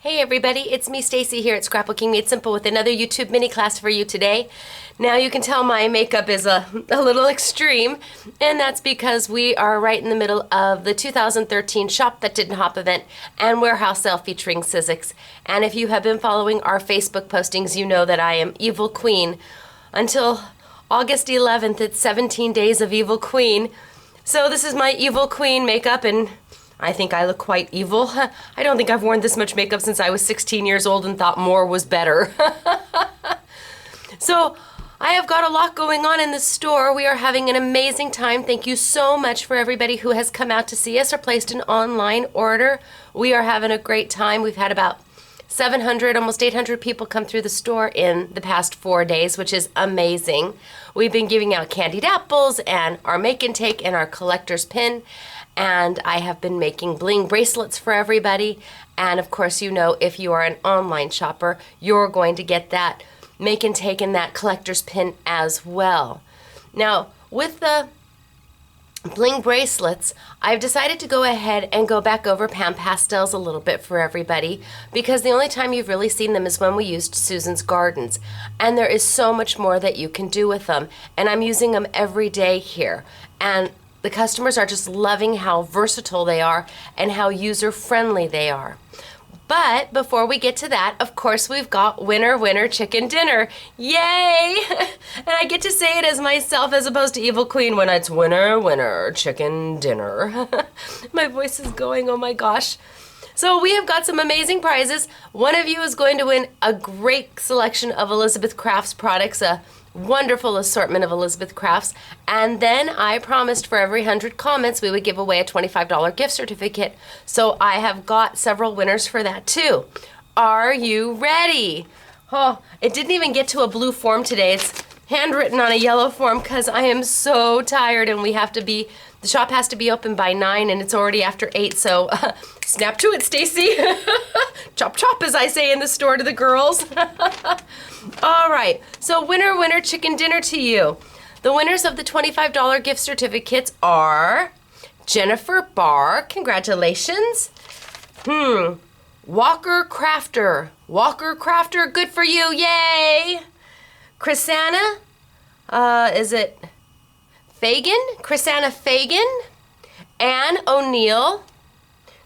Hey everybody, it's me Stacy here at Scrapbooking Made Simple with another YouTube mini class for you today. Now you can tell my makeup is a little extreme, and that's because we are right in the middle of the 2013 Shop That Didn't Hop event and warehouse sale featuring Sizzix. And if you have been following our Facebook postings, you know that I am Evil Queen. Until August 11th, it's 17 days of Evil Queen. So this is my Evil Queen makeup, and I think I look quite evil. I don't think I've worn this much makeup since I was 16 years old and thought more was better. So I have got a lot going on in the store. We are having an amazing time. Thank you so much for everybody who has come out to see us or placed an online order. We are having a great time. We've had about 700, almost 800 people come through the store in the past 4 days, which is amazing. We've been giving out candied apples and our make and take and our collector's pin. And I have been making bling bracelets for everybody. And of course, you know, if you are an online shopper, you're going to get that make and take and that collector's pin as well. Now, with the bling bracelets, I've decided to go ahead and go back over PanPastels a little bit for everybody, because the only time you've really seen them is when we used Susan's Gardens. And there is so much more that you can do with them. And I'm using them every day here. And the customers are just loving how versatile they are and how user-friendly they are. But before we get to that, of course, we've got Winner, Winner, Chicken Dinner. Yay! And I get to say it as myself as opposed to Evil Queen when it's Winner, Winner, Chicken Dinner. My voice is going, oh my gosh. So we have got some amazing prizes. One of you is going to win a great selection of Elizabeth Crafts products, a wonderful assortment of Elizabeth Crafts. And then I promised for every 100 comments we would give away a $25 gift certificate. So I have got several winners for that too. Are you ready? Oh, it didn't even get to a blue form today. It's handwritten on a yellow form because I am so tired, and the shop has to be open by 9 and it's already after 8, so snap to it, Stacy. Chop chop, as I say in the store to the girls. All right, so winner, winner, chicken dinner to you. The winners of the $25 gift certificates are Jennifer Barr, congratulations. Walker Crafter, good for you, yay. Chrisanna, is it Fagan? Chrisanna Fagan, Anne O'Neill,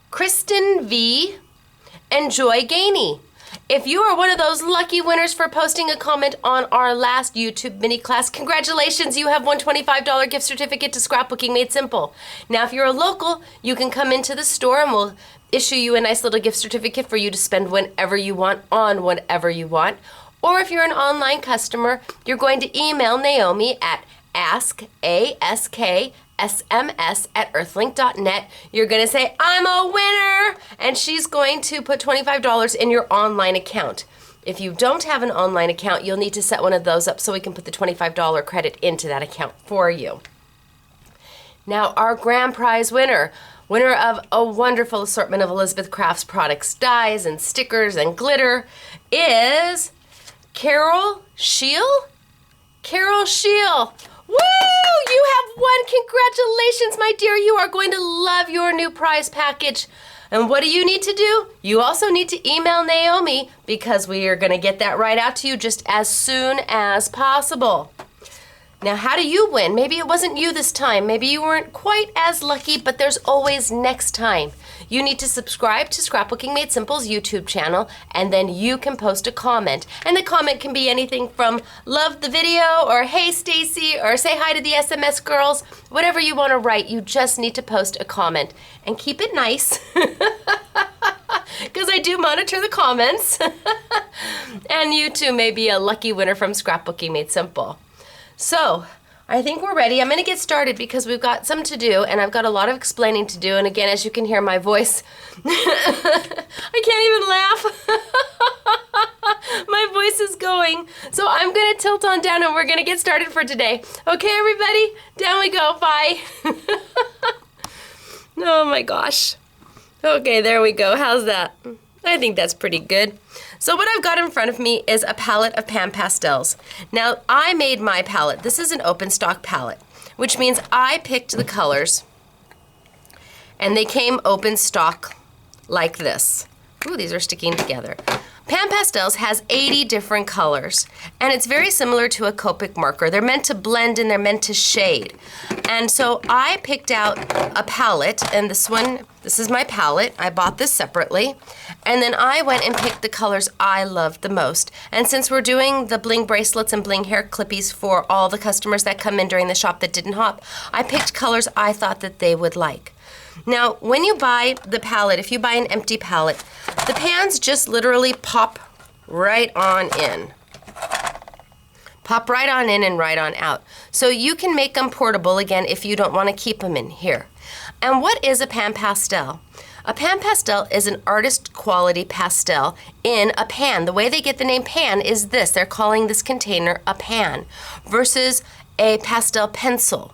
Kristen V, and Joy Gainey. If you are one of those lucky winners for posting a comment on our last YouTube mini class, congratulations, you have won $25 gift certificate to Scrapbooking Made Simple. Now, if you're a local, you can come into the store and we'll issue you a nice little gift certificate for you to spend whenever you want on whatever you want. Or if you're an online customer, you're going to email Naomi at askasms@earthlink.net. You're going to say, I'm a winner, and she's going to put $25 in your online account. If you don't have an online account, you'll need to set one of those up so we can put the $25 credit into that account for you. Now, our grand prize winner of a wonderful assortment of Elizabeth Crafts products, dies and stickers and glitter, is Carol Scheel. Carol Scheel. Woo! You have won! Congratulations, my dear. You are going to love your new prize package. And what do you need to do? You also need to email Naomi, because we are going to get that right out to you just as soon as possible. Now, how do you win? Maybe it wasn't you this time. Maybe you weren't quite as lucky, but there's always next time. You need to subscribe to Scrapbooking Made Simple's YouTube channel, and then you can post a comment. And the comment can be anything from love the video, or hey Stacy, or say hi to the SMS girls. Whatever you want to write, you just need to post a comment. And keep it nice, because I do monitor the comments. And you too may be a lucky winner from Scrapbooking Made Simple. So, I think we're ready. I'm going to get started because we've got some to do, and I've got a lot of explaining to do. And again, as you can hear my voice, I can't even laugh. My voice is going. So I'm going to tilt on down, and we're going to get started for today. Okay, everybody? Down we go. Bye. Oh my gosh. Okay, there we go. How's that? I think that's pretty good. So what I've got in front of me is a palette of PanPastels. Now, I made my palette. This is an open stock palette, which means I picked the colors, and they came open stock like this. Ooh, these are sticking together. PanPastels has 80 different colors, and it's very similar to a Copic marker. They're meant to blend and they're meant to shade. And so I picked out a palette, and this is my palette. I bought this separately, and then I went and picked the colors I loved the most. And since we're doing the bling bracelets and bling hair clippies for all the customers that come in during the shop that didn't hop, I picked colors I thought that they would like. Now, when you buy the palette, if you buy an empty palette, the pans just literally pop right on in. Pop right on in and right on out. So you can make them portable again if you don't want to keep them in here. And what is a pan pastel? A pan pastel is an artist quality pastel in a pan. The way they get the name pan is this. They're calling this container a pan versus a pastel pencil.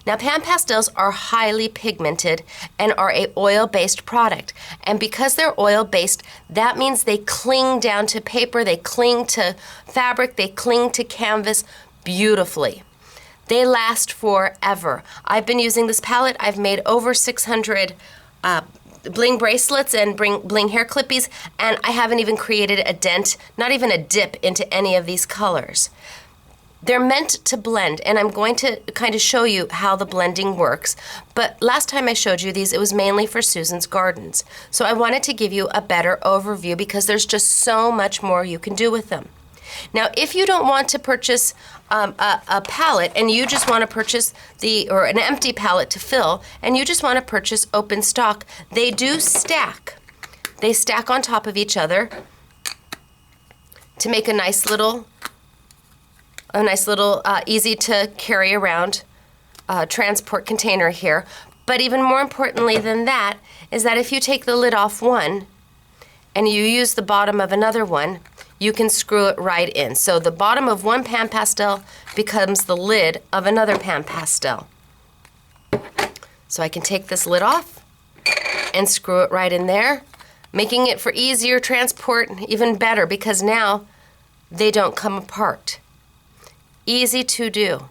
Now, PanPastels are highly pigmented and are an oil-based product. And because they're oil-based, that means they cling down to paper, they cling to fabric, they cling to canvas beautifully. They last forever. I've been using this palette. I've made over 600 bling bracelets and bling hair clippies, and I haven't even created a dent, not even a dip into any of these colors. They're meant to blend, and I'm going to kind of show you how the blending works. But last time I showed you these, it was mainly for Susan's Gardens. So I wanted to give you a better overview because there's just so much more you can do with them. Now, if you don't want to purchase a palette and you just want to purchase or an empty palette to fill, and you just want to purchase open stock, they do stack. They stack on top of each other to make a nice little easy to carry around transport container here. But even more importantly than that is that if you take the lid off one and you use the bottom of another one, you can screw it right in. So the bottom of one pan pastel becomes the lid of another pan pastel. So I can take this lid off and screw it right in there, making it for easier transport even better because now they don't come apart. Easy to do.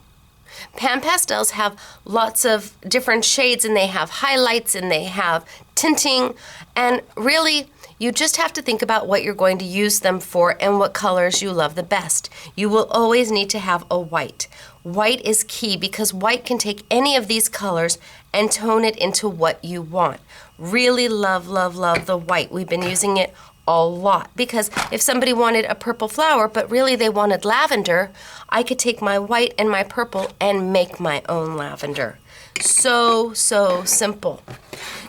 PanPastels have lots of different shades, and they have highlights and they have tinting, and really you just have to think about what you're going to use them for and what colors you love the best. You will always need to have a white. White is key because white can take any of these colors and tone it into what you want. Really love, love, love the white. We've been using it a lot because if somebody wanted a purple flower but really they wanted lavender, I could take my white and my purple and make my own lavender. So simple.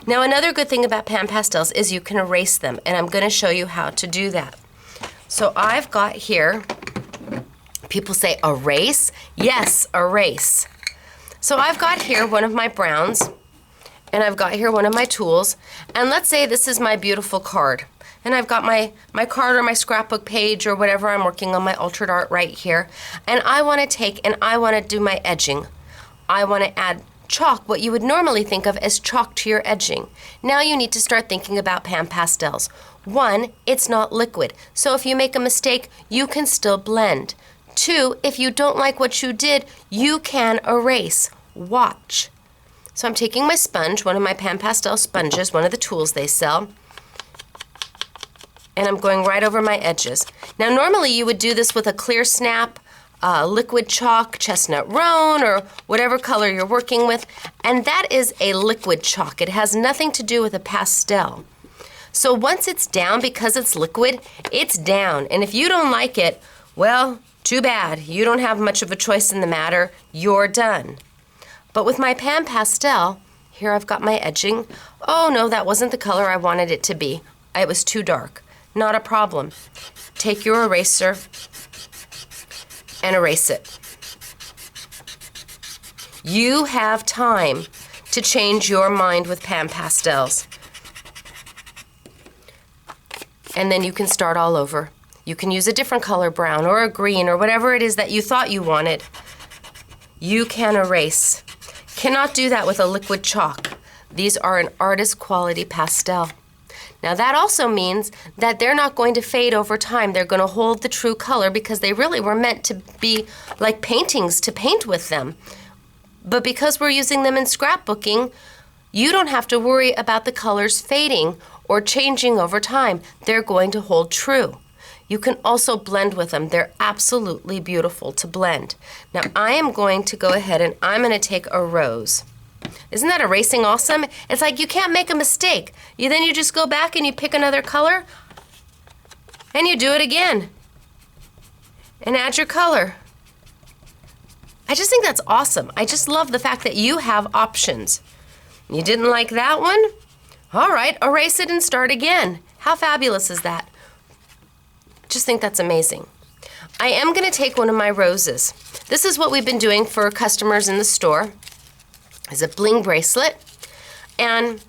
Now, another good thing about PanPastels is you can erase them, and I'm going to show you how to do that. So I've got here, people say erase? Yes, erase. So I've got here one of my browns, and I've got here one of my tools, and let's say this is my beautiful card. And I've got my card or my scrapbook page or whatever I'm working on, my altered art right here. And I want to take and I want to do my edging. I want to add chalk, what you would normally think of as chalk to your edging. Now you need to start thinking about PanPastels. One, it's not liquid. So if you make a mistake, you can still blend. Two, if you don't like what you did, you can erase. Watch. So I'm taking my sponge, one of my PanPastel sponges, one of the tools they sell, and I'm going right over my edges. Now, normally you would do this with a clear snap, liquid chalk, chestnut roan, or whatever color you're working with, and that is a liquid chalk. It has nothing to do with a pastel. So once it's down, because it's liquid, it's down. And if you don't like it, well, too bad. You don't have much of a choice in the matter. You're done. But with my PanPastel, here I've got my edging. Oh no, that wasn't the color I wanted it to be. It was too dark. Not a problem. Take your eraser and erase it. You have time to change your mind with PanPastels. And then you can start all over. You can use a different color, brown or a green or whatever it is that you thought you wanted. You can erase. Cannot do that with a liquid chalk. These are an artist quality pastel. Now that also means that they're not going to fade over time. They're going to hold the true color because they really were meant to be like paintings to paint with them. But because we're using them in scrapbooking, you don't have to worry about the colors fading or changing over time. They're going to hold true. You can also blend with them. They're absolutely beautiful to blend. Now I am going to go ahead and I'm going to take a rose. Isn't that erasing awesome? It's like you can't make a mistake. Then you just go back and you pick another color and you do it again and add your color. I just think that's awesome. I just love the fact that you have options. You didn't like that one? All right, erase it and start again. How fabulous is that? Just think that's amazing. I am going to take one of my roses. This is what we've been doing for customers in the store. It's a bling bracelet. And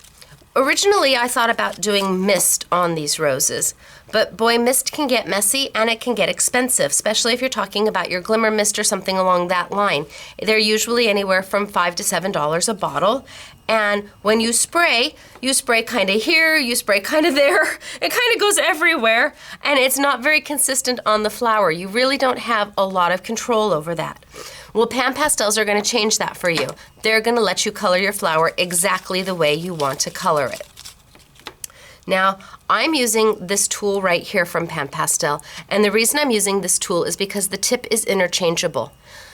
originally I thought about doing mist on these roses. But boy, mist can get messy and it can get expensive, especially if you're talking about your glimmer mist or something along that line. They're usually anywhere from $5 to $7 a bottle. And when you spray kind of here, you spray kind of there. It kind of goes everywhere, and it's not very consistent on the flower. You really don't have a lot of control over that. Well, PanPastels are going to change that for you. They're going to let you color your flower exactly the way you want to color it. Now, I'm using this tool right here from PanPastel, and the reason I'm using this tool is because the tip is interchangeable.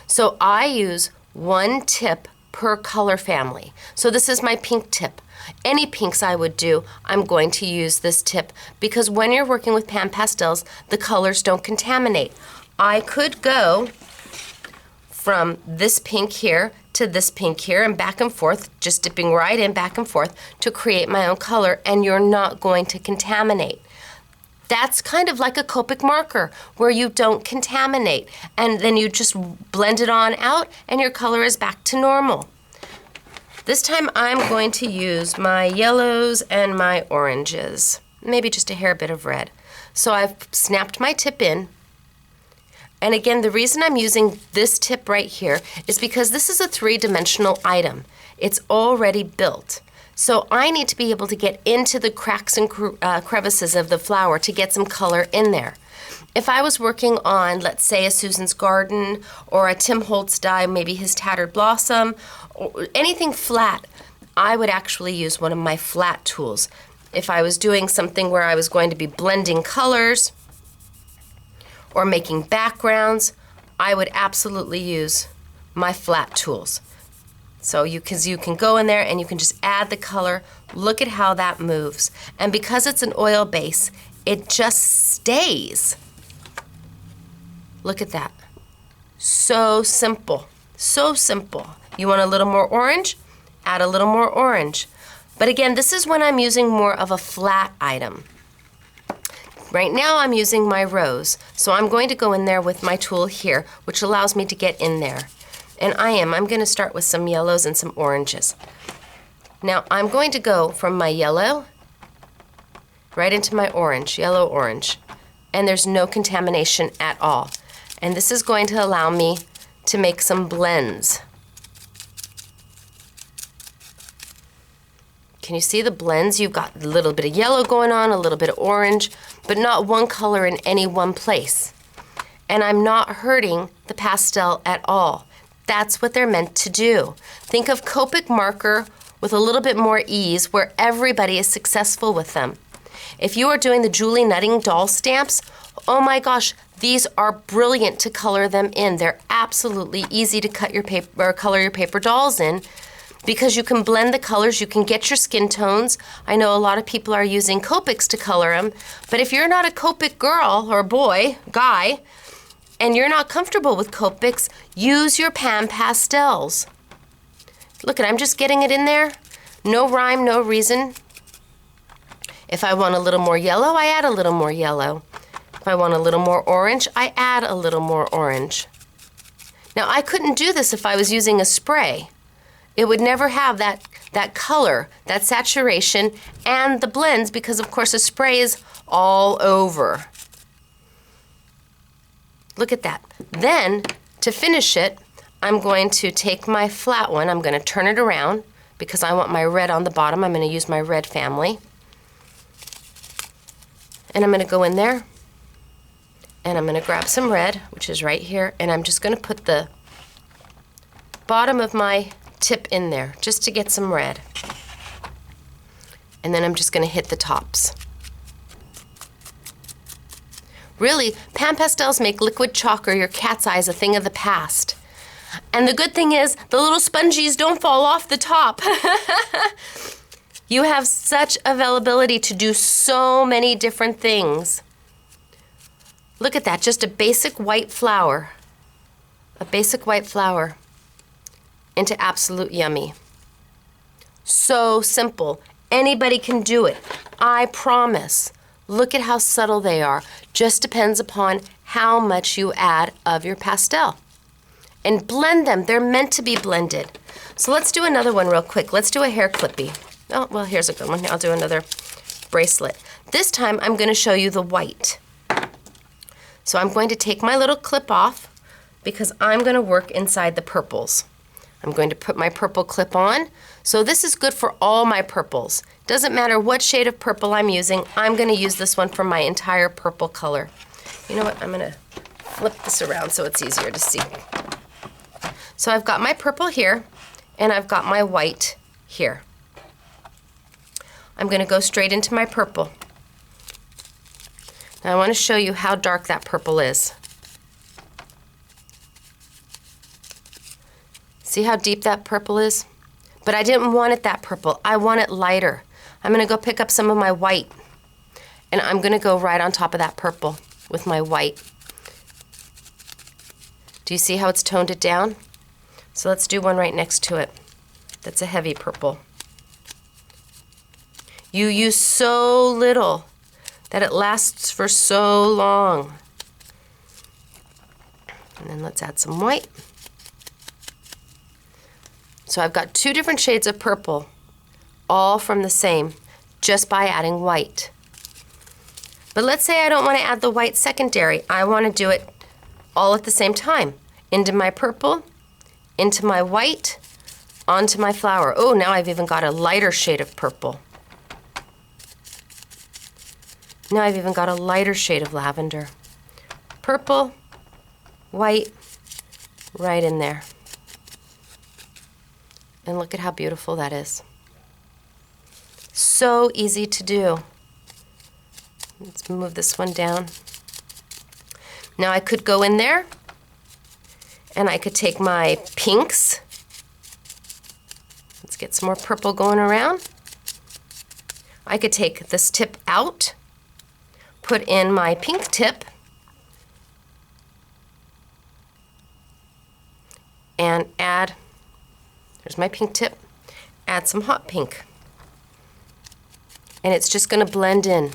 So I use one tip per color family. So this is my pink tip. Any pinks I would do, I'm going to use this tip because when you're working with PanPastels, the colors don't contaminate. I could go from this pink here to this pink here and back and forth, just dipping right in back and forth to create my own color, and you're not going to contaminate. That's kind of like a Copic marker where you don't contaminate, and then you just blend it on out and your color is back to normal. This time I'm going to use my yellows and my oranges, maybe just a hair bit of red. So I've snapped my tip in, and again, the reason I'm using this tip right here is because this is a three-dimensional item. It's already built. So I need to be able to get into the cracks and crevices of the flower to get some color in there. If I was working on, let's say, a Susan's Garden or a Tim Holtz die, maybe his Tattered Blossom, or anything flat, I would actually use one of my flat tools. If I was doing something where I was going to be blending colors or making backgrounds, I would absolutely use my flat tools. So you can go in there and you can just add the color. Look at how that moves. And because it's an oil base, it just stays. Look at that. So simple. So simple. You want a little more orange? Add a little more orange. But again, this is when I'm using more of a flat item. Right now I'm using my rose. So I'm going to go in there with my tool here, which allows me to get in there. And I'm going to start with some yellows and some oranges. Now I'm going to go from my yellow right into my orange, yellow, orange. And there's no contamination at all. And this is going to allow me to make some blends. Can you see the blends? You've got a little bit of yellow going on, a little bit of orange, but not one color in any one place. And I'm not hurting the pastel at all. That's what they're meant to do. Think of Copic marker with a little bit more ease where everybody is successful with them. If you are doing the Julie Nutting doll stamps, oh my gosh, these are brilliant to color them in. They're absolutely easy to cut your paper or color your paper dolls in because you can blend the colors, you can get your skin tones. I know a lot of people are using Copics to color them, but if you're not a Copic girl or boy, guy, and you're not comfortable with Copics, use your PanPastels. Look at, I'm just getting it in there. No rhyme, no reason. If I want a little more yellow, I add a little more yellow. If I want a little more orange, I add a little more orange. Now, I couldn't do this if I was using a spray. It would never have that color, that saturation, and the blends because, of course, a spray is all over. Look at that. Then, to finish it, I'm going to take my flat one. I'm going to turn it around because I want my red on the bottom. I'm going to use my red family. And I'm going to go in there, and I'm going to grab some red, which is right here, and I'm just going to put the bottom of my tip in there just to get some red. And then I'm just going to hit the tops. Really, PanPastels make liquid chalk or your cat's eyes a thing of the past. And the good thing is, the little sponges don't fall off the top. You have such availability to do so many different things. Look at that, just a basic white flower. A basic white flower into absolute yummy. So simple. Anybody can do it. I promise. Look at how subtle they are. Just depends upon how much you add of your pastel. And blend them. They're meant to be blended. So let's do another one real quick. Let's do a hair clippy. Oh, well, here's a good one. I'll do another bracelet. This time I'm going to show you the white. So I'm going to take my little clip off because I'm going to work inside the purples. I'm going to put my purple clip on. So this is good for all my purples. Doesn't matter what shade of purple I'm using, I'm going to use this one for my entire purple color. You know what, I'm going to flip this around so it's easier to see. So I've got my purple here, and I've got my white here. I'm going to go straight into my purple. Now I want to show you how dark that purple is. See how deep that purple is? But I didn't want it that purple. I want it lighter. I'm going to go pick up some of my white, and I'm going to go right on top of that purple with my white. Do you see how it's toned it down? So let's do one right next to it. That's a heavy purple. You use so little that it lasts for so long. And then let's add some white. So I've got two different shades of purple, all from the same, just by adding white. But let's say I don't want to add the white secondary. I want to do it all at the same time. Into my purple, into my white, onto my flower. Oh, now I've even got a lighter shade of purple. Now I've even got a lighter shade of lavender. Purple, white, right in there. And look at how beautiful that is. So easy to do. Let's move this one down. Now I could go in there and I could take my pinks. Let's get some more purple going around. I could take this tip out, put in my pink tip, and add, there's my pink tip, add some hot pink. And it's just going to blend in.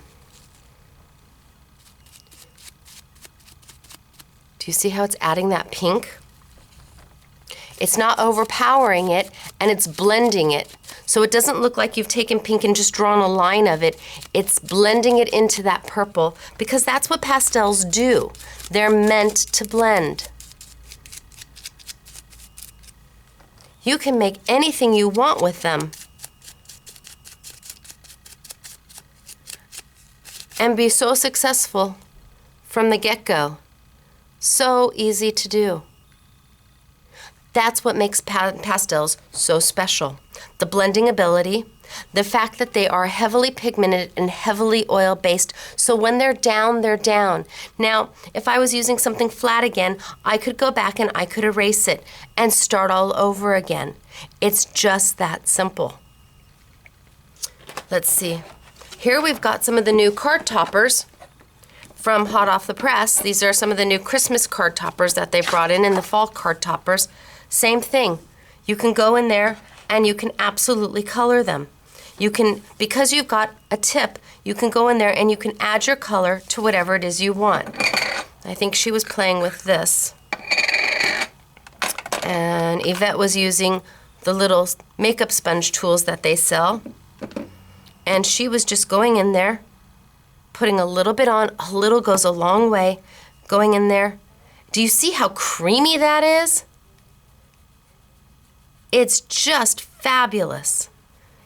Do you see how it's adding that pink? It's not overpowering it, and it's blending it. So it doesn't look like you've taken pink and just drawn a line of it. It's blending it into that purple, because that's what pastels do. They're meant to blend. You can make anything you want with them and be so successful from the get-go. So easy to do. That's what makes pastels so special. The blending ability, the fact that they are heavily pigmented and heavily oil-based, so when they're down, they're down. Now, if I was using something flat again, I could go back and I could erase it and start all over again. It's just that simple. Let's see. Here we've got some of the new card toppers from Hot Off the Press. These are some of the new Christmas card toppers that they brought in the fall card toppers. Same thing. You can go in there and you can absolutely color them. You can, because you've got a tip, you can go in there and you can add your color to whatever it is you want. I think she was playing with this. And Yvette was using the little makeup sponge tools that they sell. And she was just going in there, putting a little bit on. A little goes a long way. Going in there. Do you see how creamy that is? It's just fabulous.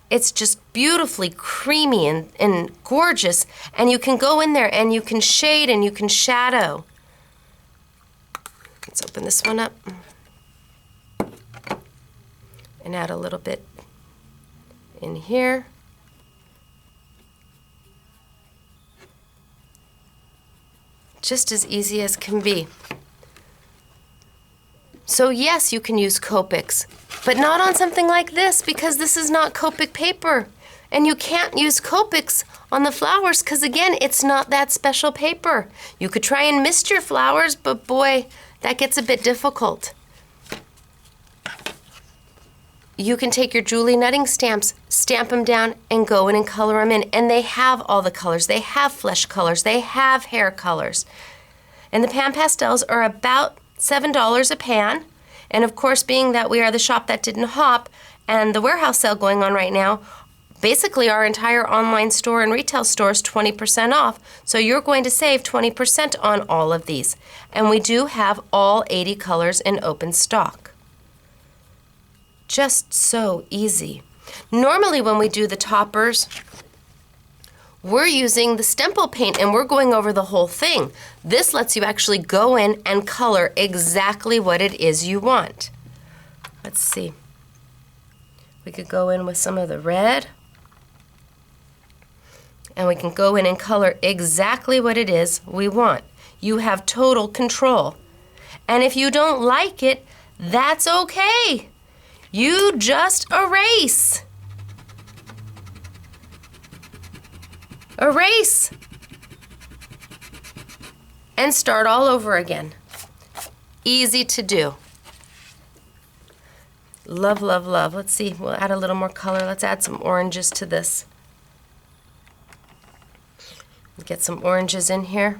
It's just beautifully creamy and gorgeous. And you can go in there and you can shade and you can shadow. Let's open this one up and add a little bit in here. Just as easy as can be. So yes, you can use Copics, but not on something like this because this is not Copic paper. And you can't use Copics on the flowers because, again, it's not that special paper. You could try and mist your flowers, but boy, that gets a bit difficult. You can take your Julie Nutting stamps, stamp them down, and go in and color them in. And they have all the colors. They have flesh colors. They have hair colors. And the PanPastels are about $7 a pan. And of course, being that we are the shop that didn't hop and the warehouse sale going on right now, basically our entire online store and retail store is 20% off. So you're going to save 20% on all of these. And we do have all 80 colors in open stock. Just so easy. Normally when we do the toppers, we're using the Stemple paint and we're going over the whole thing. This lets you actually go in and color exactly what it is you want. Let's see. We could go in with some of the red. And we can go in and color exactly what it is we want. You have total control. And if you don't like it, that's okay. You just erase. Erase. And start all over again. Easy to do. Love, love, love. Let's see, we'll add a little more color. Let's add some oranges to this. Get some oranges in here.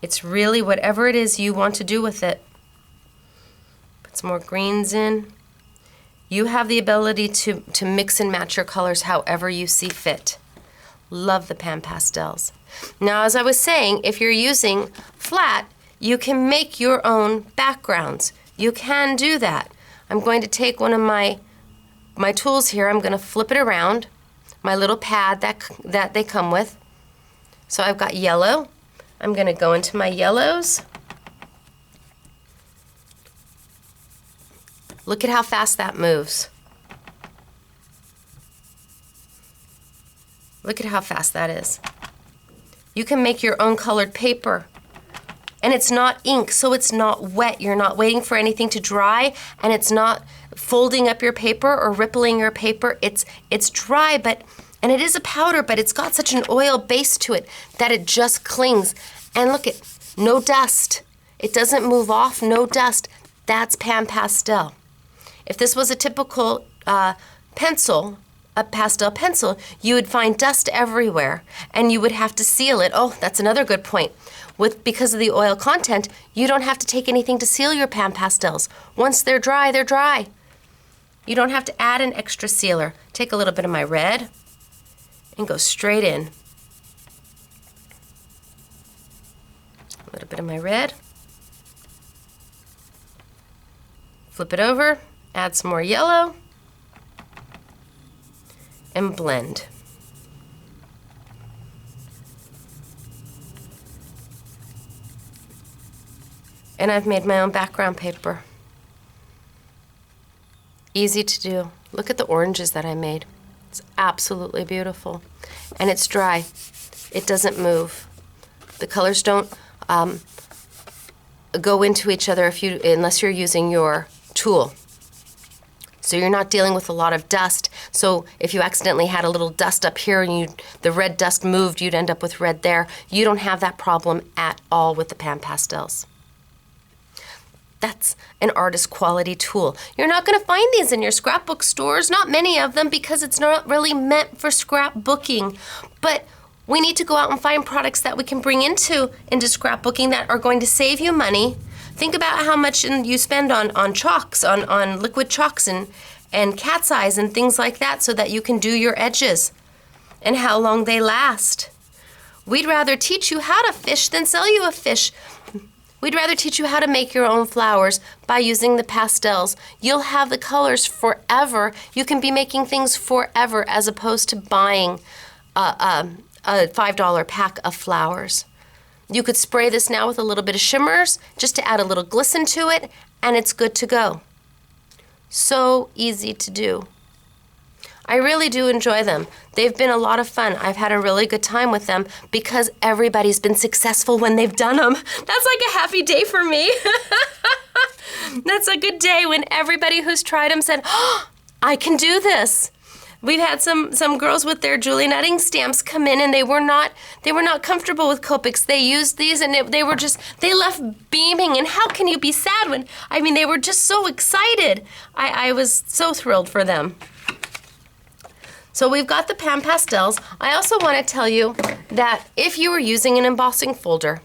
It's really whatever it is you want to do with it. Put some more greens in. You have the ability to mix and match your colors however you see fit. Love the PanPastels. Now, as I was saying, if you're using flat, you can make your own backgrounds. You can do that. I'm going to take one of my tools here. I'm going to flip it around, my little pad that they come with. So I've got yellow. I'm going to go into my yellows. Look at how fast that moves. Look at how fast that is. You can make your own colored paper. And it's not ink, so it's not wet. You're not waiting for anything to dry, and it's not folding up your paper or rippling your paper. It's dry, and it is a powder, but it's got such an oil base to it that it just clings. And look at, no dust. It doesn't move off, no dust. That's PanPastel. If this was a typical pencil, a pastel pencil, you would find dust everywhere and you would have to seal it. Oh, that's another good point. Because of the oil content, you don't have to take anything to seal your PanPastels. Once they're dry, they're dry. You don't have to add an extra sealer. Take a little bit of my red and go straight in. A little bit of my red. Flip it over, add some more yellow, and blend. And I've made my own background paper. Easy to do. Look at the oranges that I made. It's absolutely beautiful. And it's dry. It doesn't move. The colors don't go into each other unless you're using your tool. So you're not dealing with a lot of dust. So if you accidentally had a little dust up here and the red dust moved, you'd end up with red there. You don't have that problem at all with the PanPastels. That's an artist quality tool. You're not going to find these in your scrapbook stores, not many of them, because it's not really meant for scrapbooking. But we need to go out and find products that we can bring into scrapbooking that are going to save you money. Think about how much you spend on chalks, on liquid chalks and cat's eyes and things like that so that you can do your edges and how long they last. We'd rather teach you how to fish than sell you a fish. We'd rather teach you how to make your own flowers by using the pastels. You'll have the colors forever. You can be making things forever as opposed to buying a $5 pack of flowers. You could spray this now with a little bit of shimmers just to add a little glisten to it, and it's good to go. So easy to do. I really do enjoy them. They've been a lot of fun. I've had a really good time with them because everybody's been successful when they've done them. That's like a happy day for me. That's a good day when everybody who's tried them said, oh, I can do this. We've had some girls with their Julie Nutting stamps come in, and they were not comfortable with Copics. They used these, and they left beaming. And how can you be sad when, I mean, they were just so excited. I was so thrilled for them. So we've got the PanPastels. I also want to tell you that if you were using an embossing folder,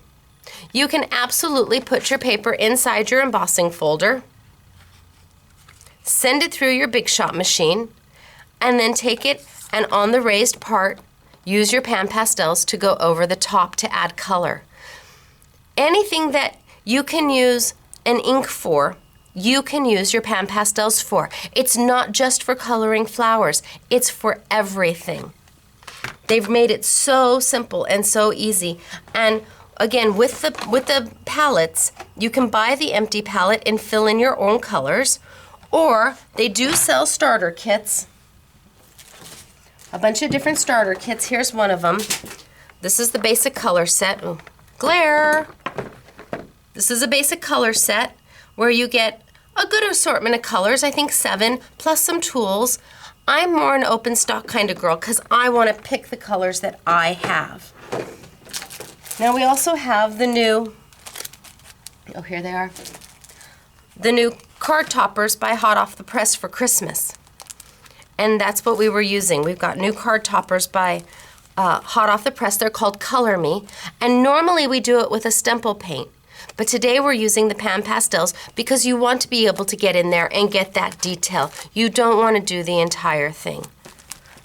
you can absolutely put your paper inside your embossing folder, send it through your Big Shot machine, and then take it and on the raised part, use your PanPastels to go over the top to add color. Anything that you can use an ink for, you can use your PanPastels for. It's not just for coloring flowers, it's for everything. They've made it so simple and so easy. And again, with the palettes, you can buy the empty palette and fill in your own colors, or they do sell starter kits. A bunch of different starter kits. Here's one of them. This is the basic color set. Ooh, glare. This is a basic color set where you get a good assortment of colors, I think 7, plus some tools. I'm more an open stock kind of girl because I want to pick the colors that I have. Now we also have the new, oh, here they are, the new card toppers by Hot Off the Press for Christmas. And that's what we were using. We've got new card toppers by Hot Off the Press. They're called Color Me. And normally we do it with a Stemple paint. But today we're using the PanPastels because you want to be able to get in there and get that detail. You don't want to do the entire thing.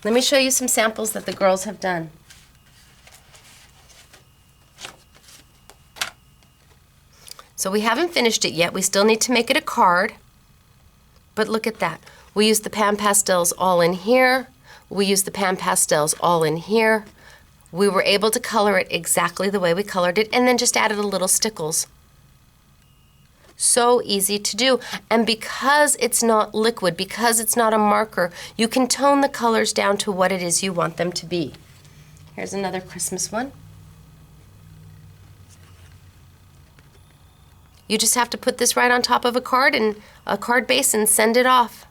Let me show you some samples that the girls have done. So we haven't finished it yet. We still need to make it a card. But look at that. We use the PanPastels all in here. We use the PanPastels all in here. We were able to color it exactly the way we colored it and then just added a little stickles. So easy to do. And because it's not liquid, because it's not a marker, you can tone the colors down to what it is you want them to be. Here's another Christmas one. You just have to put this right on top of a card and a card base and send it off.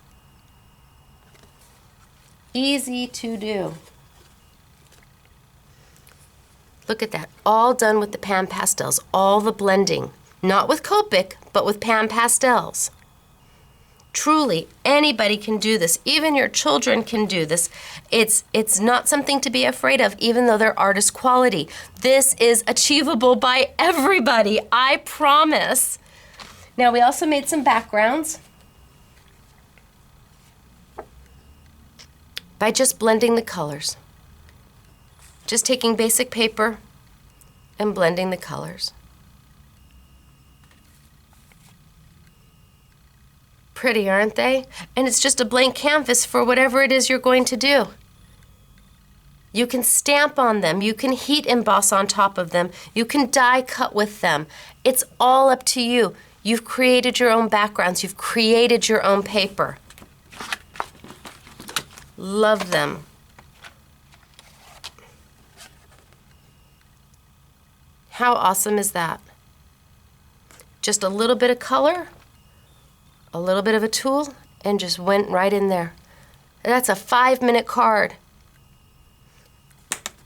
Easy to do. Look at that, all done with the PanPastels, all the blending. Not with Copic, but with PanPastels. Truly, anybody can do this. Even your children can do this. It's not something to be afraid of, even though they're artist quality. This is achievable by everybody, I promise. Now, we also made some backgrounds by just blending the colors. Just taking basic paper and blending the colors. Pretty, aren't they? And it's just a blank canvas for whatever it is you're going to do. You can stamp on them. You can heat emboss on top of them. You can die cut with them. It's all up to you. You've created your own backgrounds. You've created your own paper. Love them. How awesome is that? Just a little bit of color, a little bit of a tool, and just went right in there. That's a 5-minute card.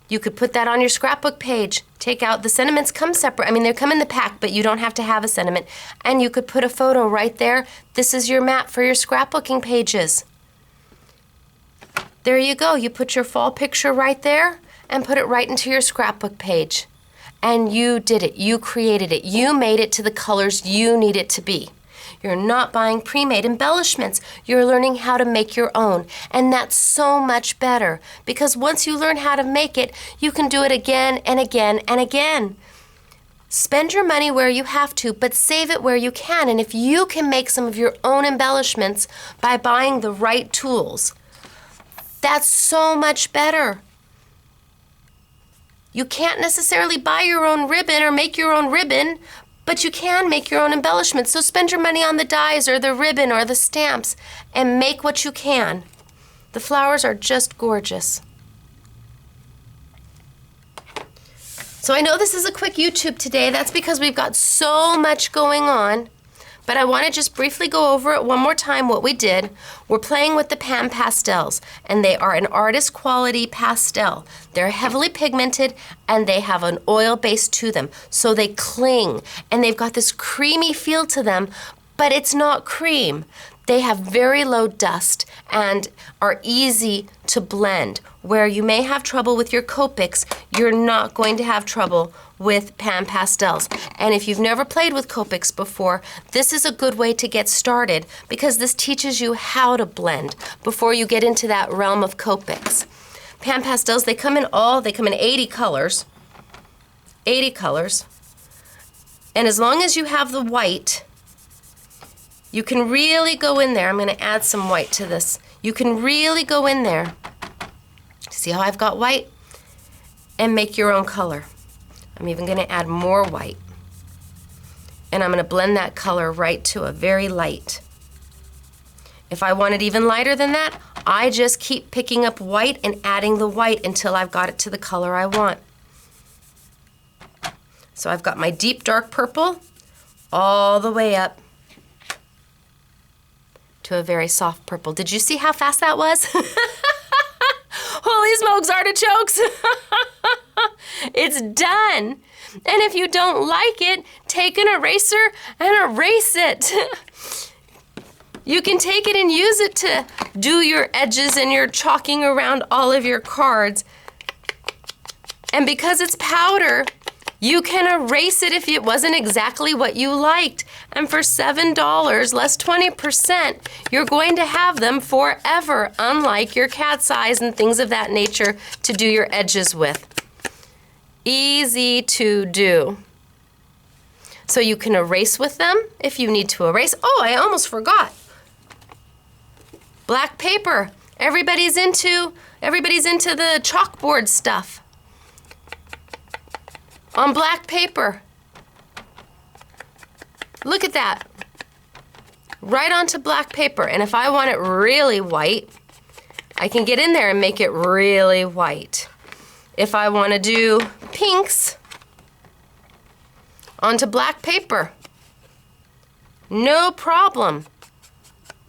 You could put that on your scrapbook page. Take out, the sentiments come separate. I mean, they come in the pack, but you don't have to have a sentiment. And you could put a photo right there. This is your map for your scrapbooking pages. There you go. You put your fall picture right there and put it right into your scrapbook page. And you did it. You created it. You made it to the colors you need it to be. You're not buying pre-made embellishments. You're learning how to make your own. And that's so much better because once you learn how to make it, you can do it again and again and again. Spend your money where you have to, but save it where you can. And if you can make some of your own embellishments by buying the right tools, that's so much better. You can't necessarily buy your own ribbon or make your own ribbon, but you can make your own embellishments. So spend your money on the dies or the ribbon or the stamps and make what you can. The flowers are just gorgeous. So I know this is a quick YouTube today. That's because we've got so much going on. But I want to just briefly go over it one more time what we did. We're playing with the PanPastels, and they are an artist quality pastel. They're heavily pigmented, and they have an oil base to them. So they cling, and they've got this creamy feel to them, but it's not cream. They have very low dust and are easy to blend. Where you may have trouble with your Copics, you're not going to have trouble with PanPastels. And if you've never played with Copics before, this is a good way to get started because this teaches you how to blend before you get into that realm of Copics. PanPastels, they come in 80 colors. 80 colors. And as long as you have the white, you can really go in there. I'm going to add some white to this. You can really go in there. See how I've got white? And make your own color. I'm even going to add more white. And I'm going to blend that color right to a very light. If I want it even lighter than that, I just keep picking up white and adding the white until I've got it to the color I want. So I've got my deep dark purple all the way up to a very soft purple. Did you see how fast that was? Holy smokes, artichokes! It's done. And if you don't like it, take an eraser and erase it. You can take it and use it to do your edges and your chalking around all of your cards. And because it's powder, you can erase it if it wasn't exactly what you liked. And for $7, less 20%, you're going to have them forever, unlike your cat's eyes and things of that nature to do your edges with. Easy to do. So you can erase with them if you need to erase. Oh, I almost forgot. Black paper. Everybody's into the chalkboard stuff. On black paper. Look at that. Right onto black paper. And if I want it really white, I can get in there and make it really white. If I want to do pinks onto black paper, no problem.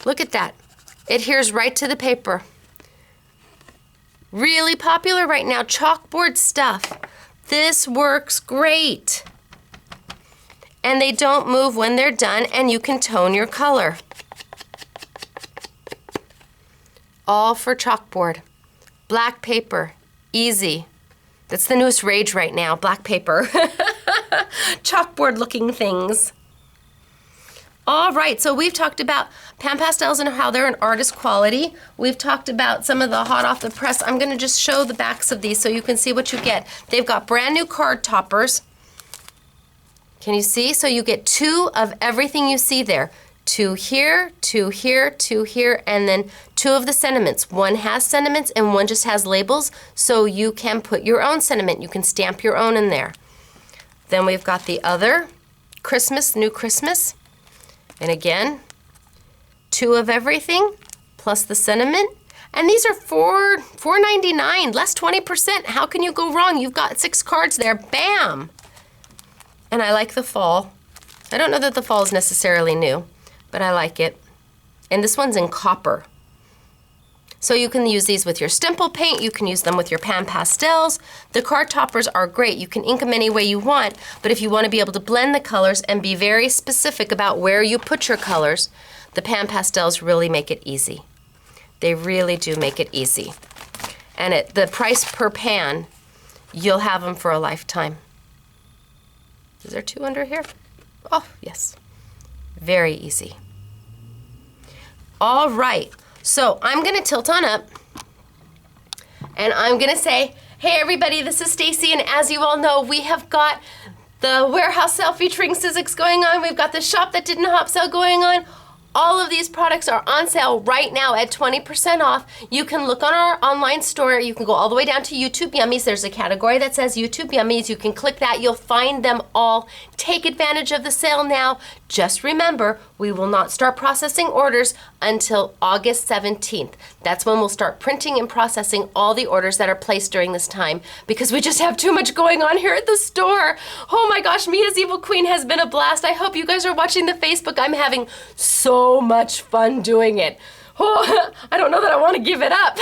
Look at that. It adheres right to the paper. Really popular right now, chalkboard stuff. This works great. And they don't move when they're done, and you can tone your color. All for chalkboard. Black paper, easy. That's the newest rage right now, black paper. Chalkboard looking things. All right, so we've talked about PanPastels and how they're an artist quality. We've talked about some of the hot off the press. I'm gonna just show the backs of these so you can see what you get. They've got brand new card toppers. Can you see? So you get 2 of everything you see there. 2 here, 2 here, 2 here, and then 2 of the sentiments. One has sentiments and one just has labels, so you can put your own sentiment. You can stamp your own in there. Then we've got the other Christmas, New Christmas. And again, 2 of everything plus the sentiment. And these are $4.99, less 20%. How can you go wrong? You've got 6 cards there, bam! And I like the fall. I don't know that the fall is necessarily new, but I like it. And this one's in copper. So you can use these with your stempel paint, you can use them with your PanPastels. The card toppers are great. You can ink them any way you want, but if you want to be able to blend the colors and be very specific about where you put your colors, the PanPastels really make it easy. They really do make it easy. And at the price per pan, you'll have them for a lifetime. Is there 2 under here? Oh, yes. Very easy. All right. So I'm going to tilt on up, and I'm going to say, hey everybody, this is Stacy, and as you all know, we have got the warehouse sale featuring Sizzix going on. We've got the shop that didn't hop sale going on. All of these products are on sale right now at 20% off. You can look on our online store. You can go all the way down to YouTube Yummies. There's a category that says YouTube Yummies. You can click that. You'll find them all. Take advantage of the sale now. Just remember, we will not start processing orders until August 17th. That's when we'll start printing and processing all the orders that are placed during this time, because we just have too much going on here at the store. Oh my gosh, Mia's Evil Queen has been a blast. I hope you guys are watching the Facebook. I'm having so much fun doing it. Oh, I don't know that I want to give it up.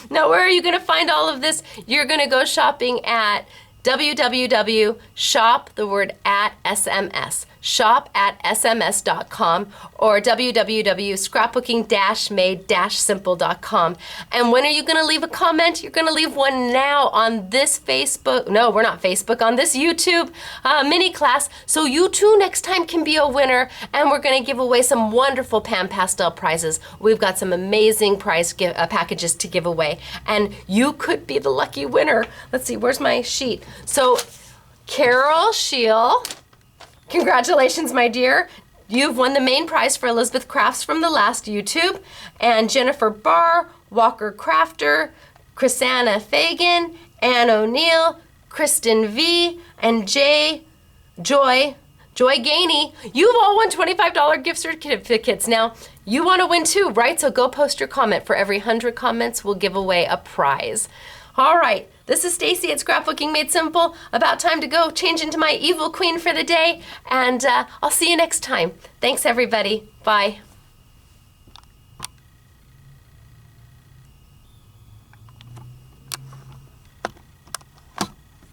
Now, where are you going to find all of this? You're going to go shopping at www.shop, the word at SMS, shop@sms.com, or www.scrapbooking-made-simple.com. And when are you going to leave a comment? You're going to leave one now on this Facebook. No, we're not Facebook, on this YouTube mini class. So you too next time can be a winner. And we're going to give away some wonderful Pan Pastel prizes. We've got some amazing prize packages to give away. And you could be the lucky winner. Let's see, where's my sheet? So Carol Scheel, congratulations, my dear. You've won the main prize for Elizabeth Crafts from the last YouTube. And Jennifer Barr, Walker Crafter, Chrisanna Fagan, Ann O'Neill, Kristen V, and Joy Gainey. You've all won $25 gift certificates. Now, you want to win too, right? So go post your comment. For every 100 comments, we'll give away a prize. All right. This is Stacy at Scrapbooking Made Simple. About time to go change into my Evil Queen for the day, and I'll see you next time. Thanks, everybody. Bye.